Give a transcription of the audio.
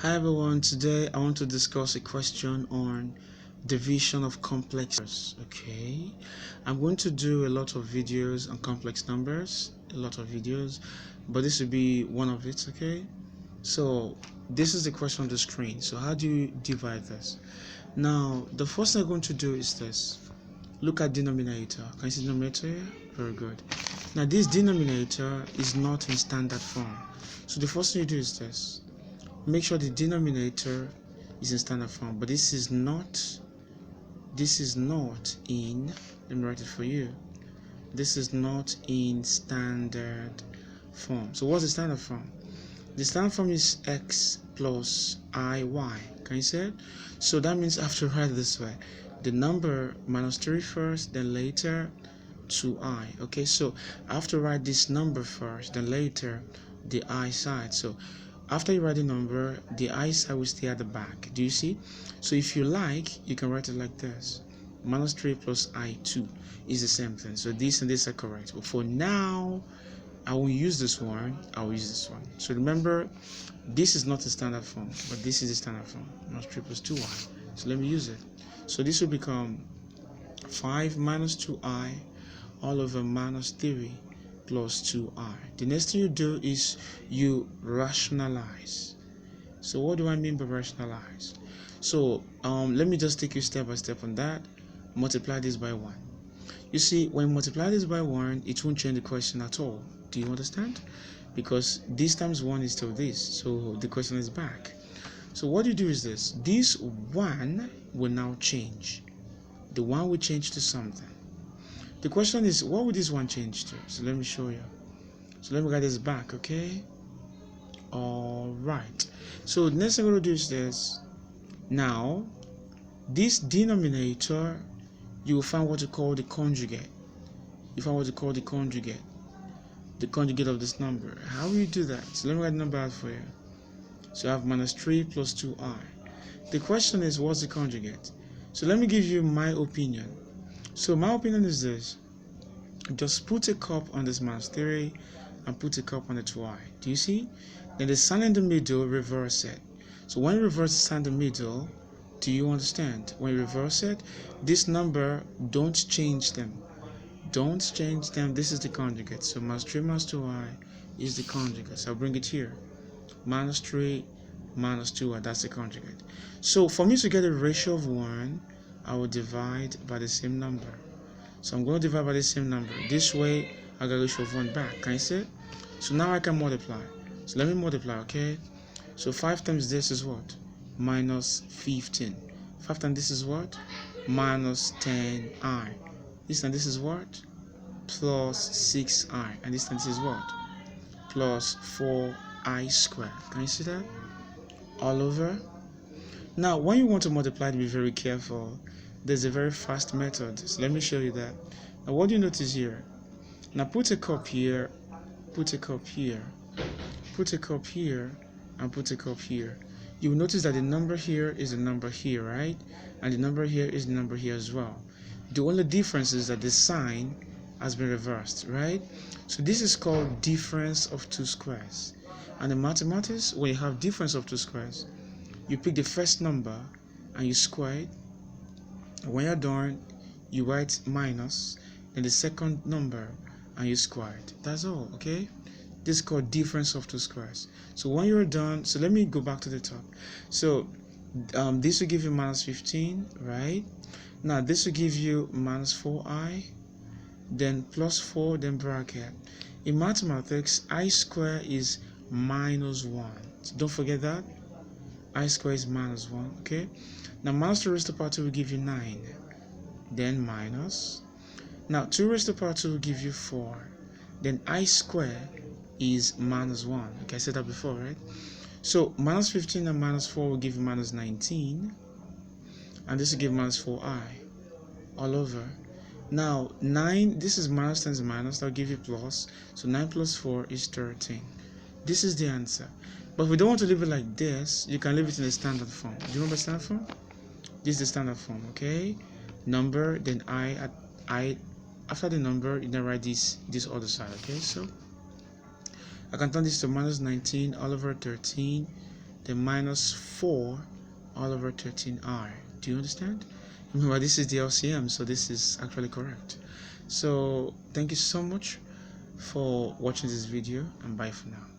Hi everyone, today I want to discuss a question on division of complex numbers. Okay, I'm going to do a lot of videos on complex numbers, but this will be one of it. Okay, so this is the question on the screen. So how do you divide this? Now the first thing I'm going to do is this. Look at denominator. Can you see denominator here? Very good. Now this denominator is not in standard form, so the first thing you do is this. Make sure the denominator is in standard form, but this is not in, let me write it for you, this is not in standard form. So what's the standard form? The standard form is x plus iy. Can you see it? So that means I have to write it this way: the number minus 3 first, then later 2i. Okay, so I have to write this number first, then later the I side. So after you write the number, the I side will stay at the back. Do you see? So if you like, you can write it like this: minus 3 plus I2 is the same thing. So this and this are correct. But for now, I will use this one. I will use this one. So remember, this is not the standard form, but this is the standard form. Minus 3 plus 2i. So let me use it. So this will become 5 minus 2i all over minus 3 plus 2i. The next thing you do is you rationalize. So what do I mean by rationalize? So let me just take you step by step on that. Multiply this by 1. You see, when you multiply this by 1, it won't change the question at all. Do you understand? Because this times 1 is still this, so the question is back. So what you do is this 1 will now change. The 1 will change to something. The question is, what would this one change to? So let me show you. So let me get this back, okay? Alright. So the next thing I'm going to do is this. Now, this denominator, you will find what you call the conjugate. You find what you call the conjugate of this number. How will you do that? So let me write the number out for you. So I have minus 3 plus 2i. The question is, what's the conjugate? So let me give you my opinion. So my opinion is this: just put a cup on this minus 3 and put a cup on the 2i. Do you see? Then the sign in the middle, reverse it. So when you reverse the sign in the middle, do you understand? When you reverse it, this number, don't change them. Don't change them. This is the conjugate. So minus 3 minus 2i is the conjugate. So I'll bring it here. Minus 3 minus 2i, that's the conjugate. So for me to get a ratio of 1, I will divide by the same number. So I'm going to divide by the same number. This way, I get a ratio of 1 back. Can you see it? So now I can multiply. So let me multiply, okay? So 5 times this is what? Minus 15. 5 times this is what? Minus 10i. This time this is what? Plus 6i. And this time this is what? Plus 4i squared. Can you see that? All over. Now, when you want to multiply, be very careful. There's a very fast method. So let me show you that. Now, what do you notice here? Now, put a cup here, put a cup here, put a cup here, and put a cup here. You will notice that the number here is the number here, right? And the number here is the number here as well. The only difference is that the sign has been reversed, right? So this is called difference of two squares. And in mathematics, when you have difference of two squares, you pick the first number and you square it. When you're done, you write minus, then the second number, and you square it. That's all, okay? This is called difference of two squares. So when you're done, so let me go back to the top. So this will give you minus 15, right? Now this will give you minus 4i, then plus 4, then bracket. In mathematics, I square is minus 1. So don't forget that. I square is minus 1, okay? Now minus 2 raised to the power 2 will give you 9. Then minus. Now 2 raised to the power 2 will give you 4. Then I square is minus 1. Okay, I said that before, right? So minus 15 and minus 4 will give you minus 19. And this will give minus 4i. All over. Now 9, this is minus times minus, that'll give you plus. So 9 plus 4 is 13. This is the answer. But if we don't want to leave it like this, you can leave it in the standard form. Do you remember standard form? This is the standard form, okay? Number, then I after the number, you then write this other side, okay? So I can turn this to minus 19 all over 13 then minus 4 all over 13r. Do you understand? Remember, this is the LCM, so this is actually correct. So thank you so much for watching this video, and bye for now.